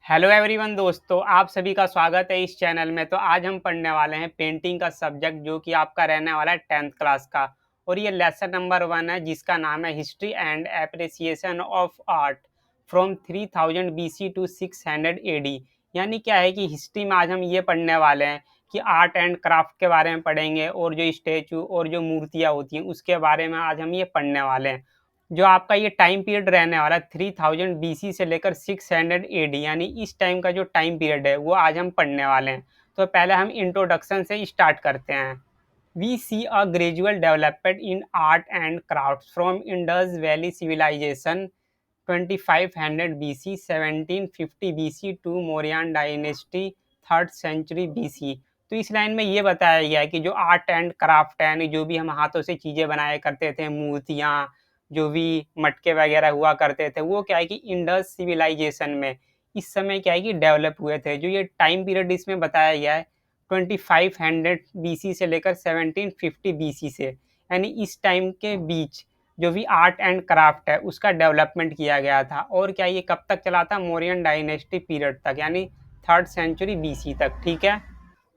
Hello everyone दोस्तों, आप सभी का स्वागत है इस चैनल में। तो आज हम पढ़ने वाले हैं पेंटिंग का सब्जेक्ट, जो कि आपका रहने वाला है 10th क्लास का। और ये लेसन नंबर 1 है, जिसका नाम है history and appreciation of art from 3000 BC to 600 AD। यानी क्या है कि हिस्ट्री में आज हम ये पढ़ने वाले हैं कि आर्ट एंड क्राफ्ट के बारे में पढ़ेंगे, और जो स्टेचू और जो मूर्तियाँ होती हैं उसके बारे में आज हम ये पढ़ने वाले हैं। जो आपका ये टाइम पीरियड रहने वाला है 3000 BC से लेकर 600 AD, यानी इस टाइम का जो टाइम पीरियड है वो आज हम पढ़ने वाले हैं। तो पहले हम इंट्रोडक्शन से स्टार्ट करते हैं। We see a gradual development in art and craft from Indus Valley civilisation 2500 BC 1750 BC to Mauryan dynasty 3rd century BC। तो इस लाइन में ये बताया गया है कि जो आर्ट एंड क्राफ्ट है, यानी जो भी हम हाथों से चीज़ें बनाया करते थे, मूर्तियाँ, जो भी मटके वगैरह हुआ करते थे, वो क्या है कि इंडस सिविलाइजेशन में इस समय क्या है कि डेवलप हुए थे। जो ये टाइम पीरियड इसमें बताया गया है 2500 BC से लेकर 1750 BC से, यानी इस टाइम के बीच जो भी आर्ट एंड क्राफ्ट है उसका डेवलपमेंट किया गया था। और क्या ये कब तक चला था? मौर्यन डायनेस्टी पीरियड तक, यानी 3rd सेंचुरी BC तक। ठीक है।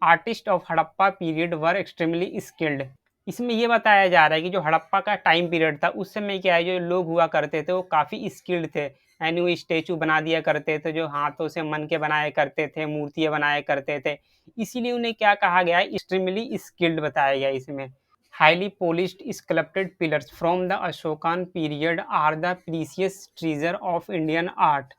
Artist of Harappa period were extremely skilled. इसमें ये बताया जा रहा है कि जो हड़प्पा का टाइम पीरियड था उस समय क्या है, जो लोग हुआ करते थे वो काफ़ी स्किल्ड थे। यानी वो स्टेचू बना दिया करते थे, जो हाथों से मन के बनाया करते थे, मूर्तियाँ बनाया करते थे। इसीलिए उन्हें क्या कहा गया है? एक्सट्रीमली स्किल्ड बताया गया इसमें। Highly polished sculpted pillars from the Ashokan period are the precious treasure of Indian art।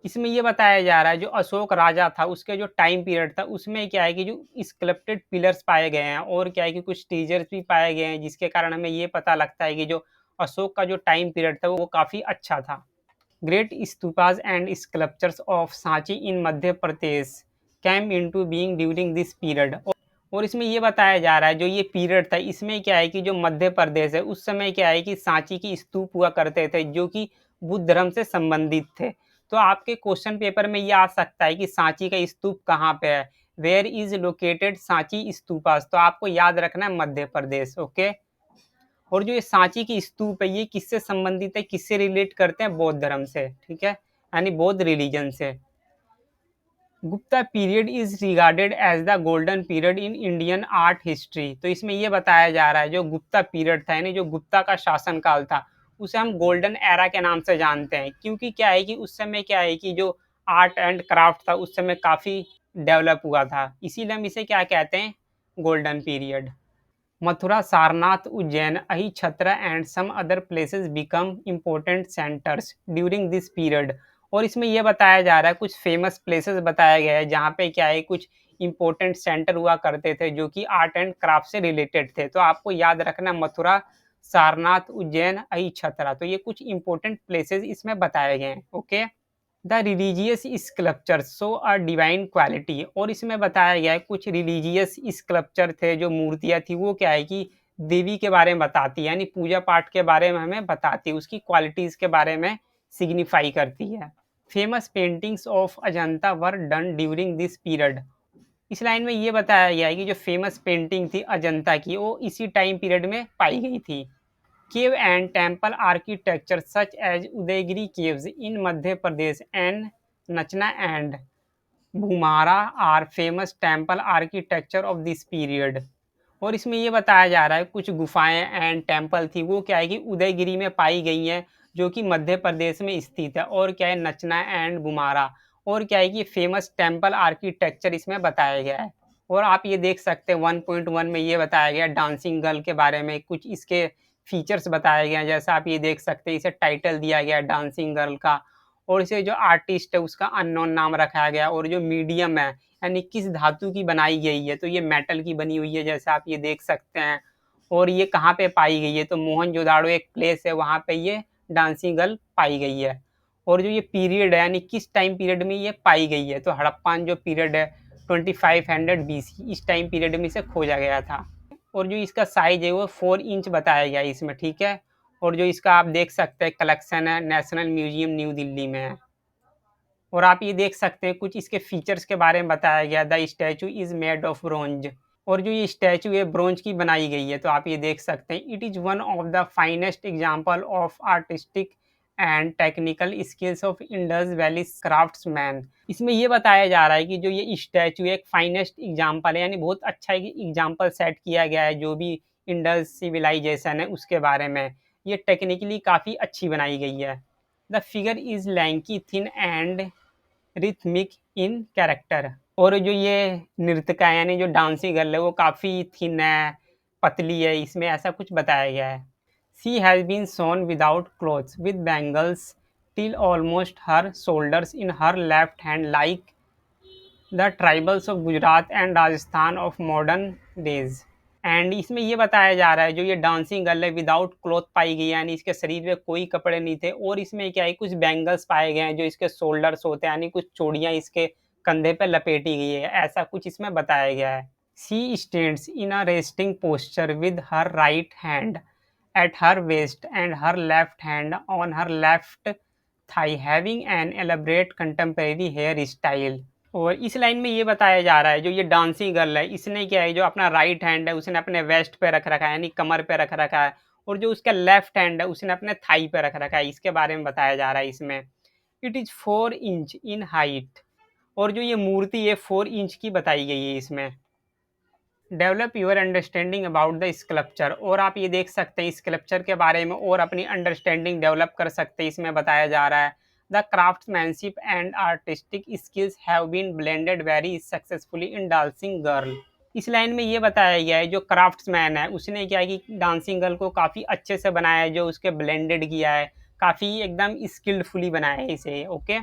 इसमें ये बताया जा रहा है जो अशोक राजा था उसके जो टाइम पीरियड था उसमें क्या है कि जो स्कल्प्टेड पिलर्स पाए गए हैं, और क्या है कि कुछ टीजर्स भी पाए गए हैं, जिसके कारण हमें ये पता लगता है कि जो अशोक का जो टाइम पीरियड था वो काफ़ी अच्छा था। Great stupas and sculptures of Sanchi in Madhya Pradesh came into being during this period. और इसमें ये बताया जा रहा है जो ये पीरियड था इसमें क्या है कि जो मध्य प्रदेश है उस समय क्या है कि सांची की स्तूप हुआ करते थे, जो कि बुद्ध धर्म से संबंधित थे। तो आपके क्वेश्चन पेपर में ये आ सकता है कि सांची का स्तूप कहाँ पे है? Where is located Sanchi stupas? तो आपको याद रखना है मध्य प्रदेश। ओके। और जो ये सांची की स्तूप है ये किससे संबंधित है, किससे रिलेट करते हैं? बौद्ध धर्म से। ठीक है, यानी बौद्ध रिलीजन से। Gupta period is regarded as the golden period in Indian art history. तो इसमें यह बताया जा रहा है जो गुप्ता पीरियड था, यानी जो गुप्ता का शासनकाल था, उसे हम गोल्डन एरा के नाम से जानते हैं। क्योंकि क्या है कि उस समय क्या है कि जो आर्ट एंड क्राफ्ट था उस समय काफ़ी डेवलप हुआ था, इसीलिए हम इसे क्या कहते हैं? Golden period. Mathura, Sarnath, Ujjain, Ahichhatra and some other places become important centres during this period. और इसमें यह बताया जा रहा है कुछ फेमस प्लेसेस बताया गया है जहाँ पे क्या है कुछ इम्पोर्टेंट सेंटर हुआ करते थे जो कि आर्ट एंड क्राफ्ट से रिलेटेड थे। तो आपको याद रखना मथुरा, सारनाथ, उज्जैन, अहिछत्र। तो ये कुछ इम्पोर्टेंट प्लेसेस इसमें बताए गए हैं। Okay. The religious sculpture show a divine quality. और इसमें बताया गया है कुछ रिलीजियस स्कल्पचर थे, जो मूर्तियाँ थी वो क्या है कि देवी के बारे में बताती है, यानी पूजा पाठ के बारे में हमें बताती है, उसकी क्वालिटीज़ के बारे में सिग्निफाई करती है। Famous paintings of Ajanta were done during this period. इस लाइन में ये बताया गया है कि जो फेमस पेंटिंग थी अजंता की वो इसी टाइम पीरियड में पाई गई थी। Cave and temple architecture such as Udaygiri caves in Madhya Pradesh and Nachna and Bhumara are famous temple architecture of this period। और इसमें ये बताया जा रहा है कुछ गुफाएं एंड टेम्पल थी वो क्या है कि उदयगिरी में पाई गई हैं, जो कि मध्य प्रदेश में स्थित है। और क्या है? नचना एंड बुमारा। और क्या है कि फेमस टेम्पल आर्किटेक्चर इसमें बताया गया है। और आप ये देख सकते हैं 1.1 में ये बताया गया डांसिंग गर्ल के बारे में, कुछ इसके फीचर्स बताए गए हैं। जैसा आप ये देख सकते हैं, इसे टाइटल दिया गया है डांसिंग गर्ल का, और इसे जो आर्टिस्ट है उसका अननोन नाम रखा गया। और जो मीडियम है, यानी किस धातु की बनाई गई है, तो ये मेटल की बनी हुई है, जैसा आप ये देख सकते हैं। और ये कहाँ पे पाई गई है? तो मोहनजोदाड़ो एक प्लेस है, वहाँ पे ये डांसिंग गर्ल पाई गई है। और जो ये पीरियड है, यानी किस टाइम पीरियड में ये पाई गई है, तो हड़प्पन जो पीरियड है 2500 BC, इस टाइम पीरियड में इसे खोजा गया था। और जो इसका साइज है वो 4 इंच बताया गया है इसमें। ठीक है। और जो इसका आप देख सकते हैं कलेक्शन है, नेशनल म्यूजियम न्यू दिल्ली में है। और आप ये देख सकते हैं कुछ इसके फीचर्स के बारे में बताया गया। The statue is made of bronze. और जो ये स्टैचू है ब्रोंज की बनाई गई है। तो आप ये देख सकते हैं it is one of the finest example of artistic and technical skills of Indus valley craftsman. इसमें ये बताया जा रहा है कि जो ये स्टैचू एक फाइनेस्ट एग्जाम्पल है, यानी बहुत अच्छा एक एग्जाम्पल सेट किया गया है जो भी इंडस सिविलाइजेशन है उसके बारे में। ये टेक्निकली काफ़ी अच्छी बनाई गई है। The figure is lanky thin and rhythmic in character. और जो ये नृत्यका है यानी जो डांसिंग गर्ल है वो काफ़ी थिन है, पतली है, इसमें ऐसा कुछ बताया गया है। She has been shown without clothes with bangles till almost her shoulders in her left hand like the tribals of Gujarat and Rajasthan of modern days. And इसमें ये बताया जा रहा है जो ये डांसिंग गर्ल है विदाउट क्लॉथ पाई गई, यानी इसके शरीर में कोई कपड़े नहीं थे, और इसमें क्या है कुछ बैंगल्स पाए गए हैं जो इसके शोल्डर्स होते हैं, यानी कुछ चूड़ियाँ इसके कंधे पे लपेटी गई है, ऐसा कुछ इसमें बताया गया है। She stands in a resting posture with her right hand at her waist and her left hand on her left thigh having an elaborate contemporary hair style। और इस लाइन में ये बताया जा रहा है जो ये डांसिंग गर्ल है इसने क्या है जो अपना राइट हैंड है उसने अपने वेस्ट पे रख रखा है, यानी कमर पे रख रखा है, और जो उसका लेफ्ट हैंड है उसने अपने थाई पे रख रखा है, इसके बारे में बताया जा रहा है इसमें। It is 4 inch in height. और जो ये मूर्ति है 4 इंच की बताई गई है इसमें। Develop your understanding about the sculpture. और आप ये देख सकते हैं स्कल्पचर के बारे में और अपनी अंडरस्टैंडिंग डेवलप कर सकते हैं, इसमें बताया जा रहा है। The craftsmanship and artistic skills have been blended very successfully in dancing girl. इस लाइन में ये बताया गया है जो क्राफ्ट्समैन है उसने क्या है कि डांसिंग गर्ल को काफ़ी अच्छे से बनाया है, जो उसके ब्लेंडेड किया है, काफ़ी एकदम स्किल्डफुली बनाया है इसे। Okay,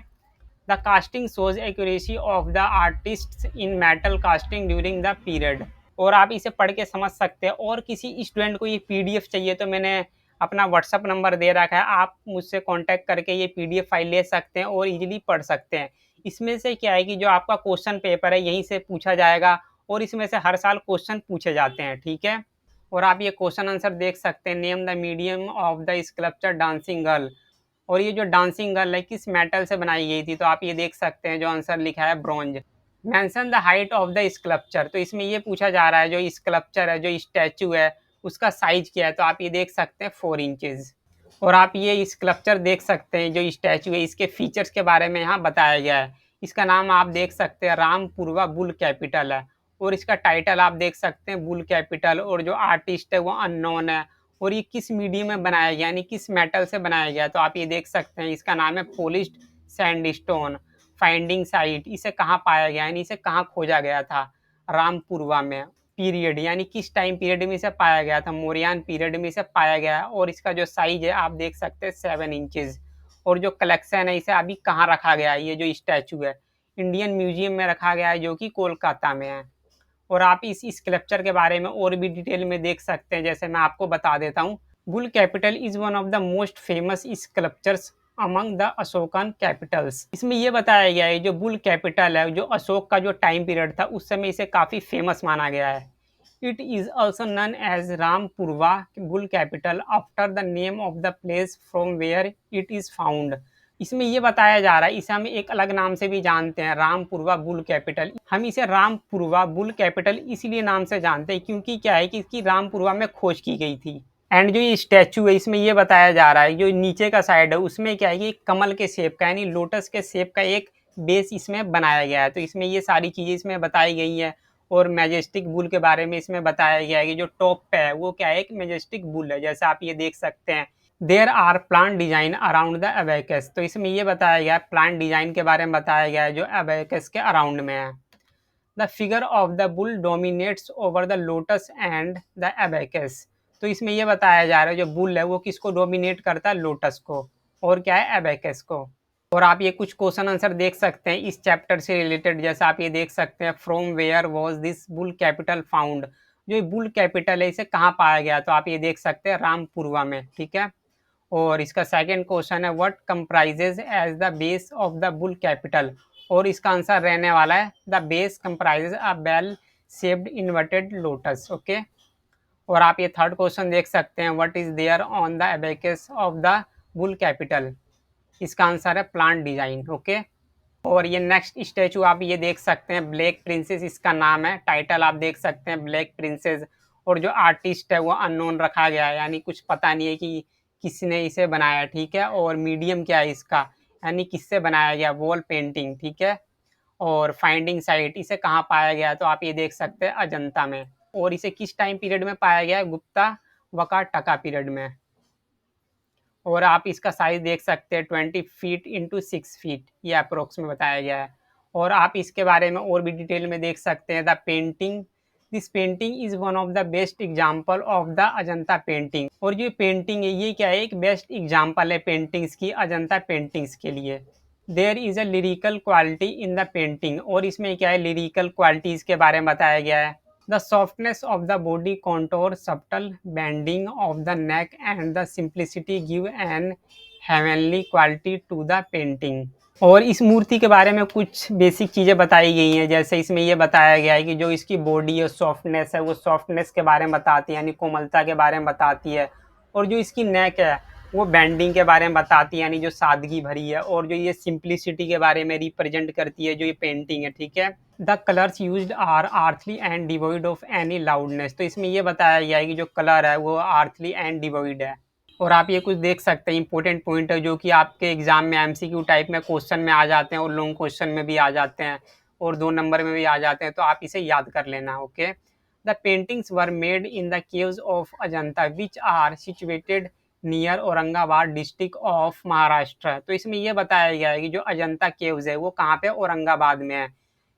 the casting shows accuracy of the artist in metal casting during the period. और आप इसे पढ़ के समझ सकते हैं, और किसी स्टूडेंट को ये पीडीएफ चाहिए तो मैंने अपना व्हाट्सअप नंबर दे रखा है, आप मुझसे कांटेक्ट करके ये पीडीएफ फाइल ले सकते हैं और इजीली पढ़ सकते हैं। इसमें से क्या है कि जो आपका क्वेश्चन पेपर है यहीं से पूछा जाएगा, और इसमें से हर साल क्वेश्चन पूछे जाते हैं, ठीक है। और आप ये क्वेश्चन आंसर देख सकते हैं। Name the medium of the sculpture dancing girl. और ये जो डांसिंग गर्ल है किस मेटल से बनाई गई थी, तो आप ये देख सकते हैं जो आंसर लिखा है bronze. Mention the height of the sculpture. तो इसमें ये पूछा जा रहा है जो स्कल्पचर है जो स्टैचू है उसका साइज क्या है, तो आप ये देख सकते हैं 4 इंचेस। और आप ये स्कल्पचर देख सकते हैं जो स्टैचू है इसके फीचर्स के बारे में यहाँ बताया गया है। इसका नाम आप देख सकते हैं रामपुरवा बुल कैपिटल है, और इसका टाइटल आप देख सकते हैं बुल कैपिटल, और जो आर्टिस्ट है वो अननोन है। और ये किस मीडियम में बनाया गया यानी किस मेटल से बनाया गया, तो आप ये देख सकते हैं इसका नाम है पॉलिश्ड सैंडस्टोन। फाइंडिंग साइट, इसे कहाँ पाया गया यानी इसे कहाँ खोजा गया था, रामपुरवा में। पीरियड यानी किस टाइम पीरियड में इसे पाया गया था, मौर्यन पीरियड में इसे पाया गया है। और इसका जो साइज है आप देख सकते हैं 7 इंचेस। और जो कलेक्शन है इसे अभी कहाँ रखा गया है, ये जो स्टैचू है इंडियन म्यूजियम में रखा गया है जो कि कोलकाता में है। और आप इस स्कल्पचर के बारे में और भी डिटेल में देख सकते हैं, जैसे मैं आपको बता देता हूँ। Bull capital is one of the most famous sculptures among the Ashokan Capitals. इसमें यह बताया गया है जो बुल कैपिटल है जो अशोक का जो टाइम पीरियड था उस समय इसे काफ़ी फेमस माना गया है। It is also known as Rampurva bull capital after the name of the place from where it is found. इसमें ये बताया जा रहा है इसे हम एक अलग नाम से भी जानते हैं, रामपुरवा बुल कैपिटल। हम इसे रामपुरवा बुल कैपिटल इसलिए नाम से जानते हैं क्योंकि क्या है कि इसकी रामपुरवा में खोज की गई थी। एंड जो ये स्टैचू है इसमें ये बताया जा रहा है जो नीचे का साइड है उसमें क्या है कि कमल के शेप का यानी लोटस के शेप का एक बेस इसमें बनाया गया है। तो इसमें ये सारी चीज़ें इसमें बताई गई हैं। और मैजेस्टिक बुल के बारे में इसमें बताया गया है कि जो टॉप पे है वो क्या है, एक मैजेस्टिक बुल है, जैसा आप ये देख सकते हैं। There are plant design around the abacus. तो इसमें ये बताया गया है प्लांट डिजाइन के बारे में बताया गया है जो अबैकस के अराउंड में है। The figure of the bull dominates over the lotus and the abacus. तो इसमें ये बताया जा रहा है जो बुल है वो किसको डोमिनेट करता है, लोटस को, और क्या है, अबैकस को। और आप ये कुछ क्वेश्चन आंसर देख सकते हैं इस चैप्टर से रिलेटेड, जैसा आप ये देख सकते हैं from where was this bull capital found. जो बुल कैपिटल है इसे कहाँ पाया गया, तो आप ये देख सकते हैं रामपुरवा में, ठीक है। और इसका सेकंड क्वेश्चन है what comprises as the base of the bull capital. और इसका आंसर रहने वाला है the base comprises a bell shaped inverted lotus. Okay. और आप ये थर्ड क्वेश्चन देख सकते हैं what is there on the abacus of the bull capital. इसका आंसर है प्लांट डिजाइन। ओके। और ये नेक्स्ट स्टैचू आप ये देख सकते हैं ब्लैक प्रिंसेस इसका नाम है, टाइटल आप देख सकते हैं ब्लैक प्रिंसेस। और जो आर्टिस्ट है वो अननोन रखा गया है, यानी कुछ पता नहीं है कि किसने इसे बनाया, ठीक है। और मीडियम क्या है इसका, यानी किससे बनाया गया, वॉल पेंटिंग, ठीक है। और फाइंडिंग साइट, इसे कहाँ पाया गया, तो आप ये देख सकते हैं अजंता में। और इसे किस टाइम पीरियड में पाया गया है, गुप्ता वकाटका पीरियड में। और आप इसका साइज देख सकते हैं 20 फीट इंटू 6 फीट, ये अप्रोक्स में बताया गया है। और आप इसके बारे में और भी डिटेल में देख सकते हैं। The painting, this painting is one of the best example of the Ajanta painting. और जो पेंटिंग है ये क्या है, एक बेस्ट एग्जाम्पल है पेंटिंग्स की, अजंता पेंटिंग्स के लिए। There is a lyrical quality in the painting, और इसमें क्या है, लिरिकल क्वालिटीज के बारे में बताया गया है। The softness of the body contour, subtle bending of the neck and the simplicity give an heavenly quality to the painting। और इस मूर्ति के बारे में कुछ बेसिक चीज़ें बताई गई हैं, जैसे इसमें ये बताया गया है कि जो इसकी बॉडी है, सॉफ्टनेस है, वो सॉफ्टनेस के बारे में बताती है, यानी कोमलता के बारे में बताती है। और जो इसकी नेक है वो बेंडिंग के बारे में बताती है, यानी जो सादगी भरी है। और जो ये सिंप्लिसिटी के बारे में रिप्रेजेंट करती है जो ये पेंटिंग है, ठीक है। The colours used are earthly and devoid of any loudness, तो इसमें ये बताया गया है कि जो कलर है वो आर्थली एंड डिवॉइड है। और आप ये कुछ देख सकते हैं इंपॉर्टेंट पॉइंट है जो कि आपके एग्जाम में एमसीक्यू टाइप में क्वेश्चन में आ जाते हैं, और लॉन्ग क्वेश्चन में भी आ जाते हैं, और 2 नंबर में भी आ जाते हैं, तो आप इसे याद कर लेना, okay. The paintings were made in the caves of Ajanta which are situated near Aurangabad district of Maharashtra. तो इसमें यह बताया गया है कि जो अजंता केव्स है वो कहाँ पे, औरंगाबाद में है।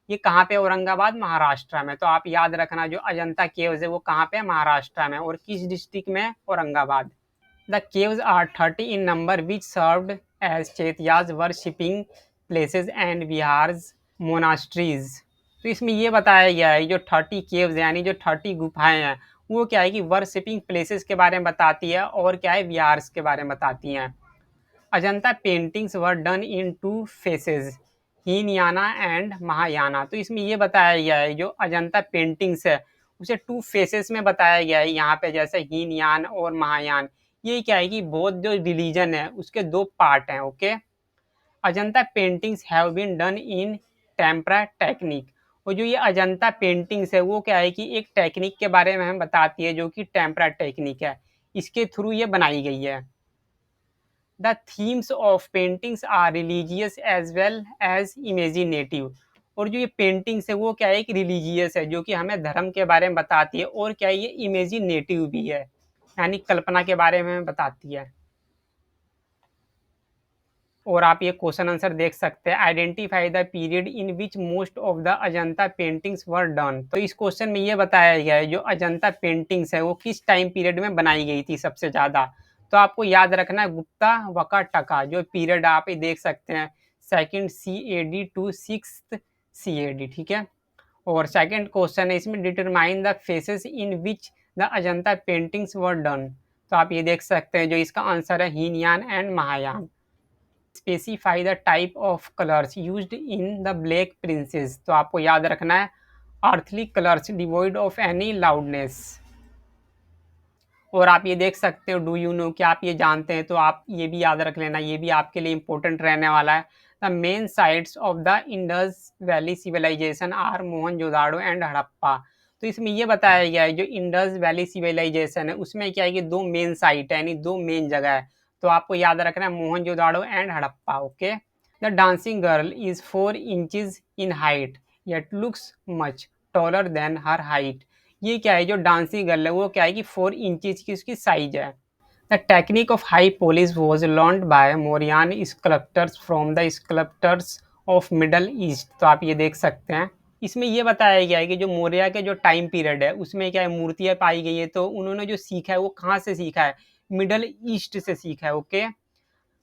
ये कहाँ पे, औरंगाबाद महाराष्ट्र में। तो आप याद रखना जो अजंता केव्स है वो कहाँ पे, महाराष्ट्र में, और किस डिस्ट्रिक्ट में, Aurangabad. The caves are 30 in number which served as chaityas worshipping places and vihars, monasteries। तो इसमें ये बताया गया है जो 30 केव्स यानी जो 30 गुफाएं हैं वो क्या है कि वर्शिपिंग प्लेसेस के बारे में बताती है, और क्या है, विहार्स के बारे में बताती हैं। Ajanta paintings were done in 2 faces, Hinayana and Mahayana. तो इसमें ये बताया गया है जो अजंता पेंटिंग्स है उसे 2 फेसेस में बताया गया है यहाँ पे, जैसे हीनयान और महायान। ये क्या है कि बौद्ध जो रिलीजन है उसके 2 पार्ट हैं, okay. Ajanta paintings have been done in tempera technique. और जो ये अजंता पेंटिंग्स है वो क्या है कि एक टेक्निक के बारे में हमें बताती है जो कि टेम्परा टेक्निक है, इसके थ्रू ये बनाई गई है। The themes of paintings are religious as well as imaginative। और जो ये पेंटिंग्स है वो क्या है, एक रिलीजियस है जो कि हमें धर्म के बारे में बताती है, और क्या है ये इमेजिनेटिव भी है, यानी कल्पना के बारे में बताती है। और आप ये क्वेश्चन आंसर देख सकते हैं, identify the period in which most of the Ajanta paintings were done. तो इस क्वेश्चन में ये बताया गया है जो अजंता पेंटिंग्स है वो किस टाइम पीरियड में बनाई गई थी सबसे ज़्यादा। तो आपको याद रखना है गुप्ता वकाटका जो पीरियड आप ये देख सकते हैं, 2nd CAD to 6th CAD, ठीक है। और सेकंड क्वेश्चन है इसमें, determine the faces in which the Ajanta paintings were done. तो आप ये देख सकते हैं जो इसका आंसर है Hinayana and Mahayana. Specify the type of colours used in the black princess. तो आपको याद रखना है earthly colours devoid of any loudness. और आप ये देख सकते हो, डू यू नो, क्या आप ये जानते हैं, तो आप ये भी याद रख लेना, ये भी आपके लिए इंपॉर्टेंट रहने वाला है। The main sites of the Indus Valley civilisation are Mohenjodaro and Harappa. तो इसमें ये बताया गया है जो इंडस वैली सिविलाइजेशन है उसमें क्या है कि 2 मेन साइट है, यानी 2 मेन जगह है। तो आपको याद रखना है Mohenjodaro and Harappa, okay. The dancing girl is 4 inches in height yet looks much taller than her height. ये क्या है, जो डांसिंग गर्ल है वो क्या है कि 4 इंचेस की उसकी साइज है। The technique of high polish was learned by Mauryan sculptors from the sculptors of Middle East. तो आप ये देख सकते हैं, इसमें ये बताया गया है कि जो मौर्य के जो टाइम पीरियड है उसमें क्या है मूर्तियाँ पाई गई है, तो उन्होंने जो सीखा है वो कहाँ से सीखा है, मिडल ईस्ट से सीखा है, okay.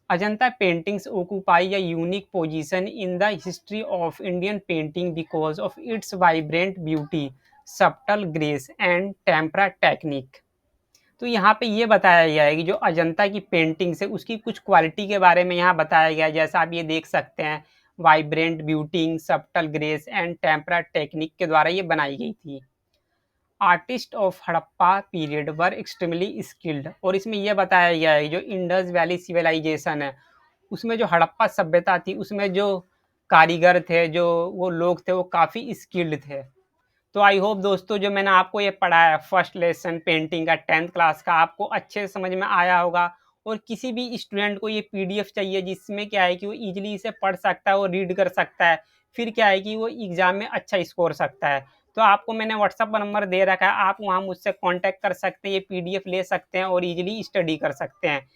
Ajanta paintings occupy a unique position in the history of Indian painting because of its vibrant beauty, subtle grace and tempera technique। तो यहाँ पे ये बताया गया है कि जो अजंता की पेंटिंग्स है उसकी कुछ क्वालिटी के बारे में यहाँ बताया गया है, जैसा आप ये देख सकते हैं, vibrant beauty, subtle grace and tempera technique के द्वारा ये बनाई गई थी। Artist of Harappa period were extremely skilled. और इसमें यह बताया गया है जो इंडस वैली सिविलाइजेशन है उसमें जो हड़प्पा सभ्यता थी उसमें जो कारीगर थे, जो वो लोग थे वो काफ़ी स्किल्ड थे। तो आई होप दोस्तों जो मैंने आपको ये पढ़ाया फर्स्ट लेसन पेंटिंग का 10th क्लास का आपको अच्छे से समझ में आया होगा, और किसी भी स्टूडेंट को ये पीडीएफ चाहिए जिसमें क्या है कि वो ईज़िली इसे पढ़ सकता है और रीड कर सकता है, फिर क्या है कि वो एग्ज़ाम में अच्छा स्कोर सकता है। तो आपको मैंने व्हाट्सएप नंबर दे रखा है, आप वहाँ मुझसे कॉन्टैक्ट कर सकते हैं, ये पीडीएफ ले सकते हैं और ईज़िली स्टडी कर सकते हैं।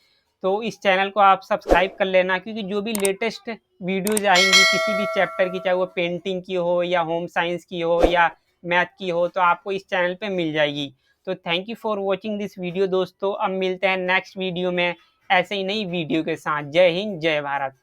तो इस चैनल को आप सब्सक्राइब कर लेना, क्योंकि जो भी लेटेस्ट वीडियोज़ आएँगी किसी भी चैप्टर की, चाहे वो पेंटिंग की हो या होम साइंस की हो या मैथ की हो, तो आपको इस चैनल पे मिल जाएगी। तो thank you for watching this video दोस्तों। अब मिलते हैं नेक्स्ट वीडियो में ऐसे ही नई वीडियो के साथ। जय हिंद, जय भारत।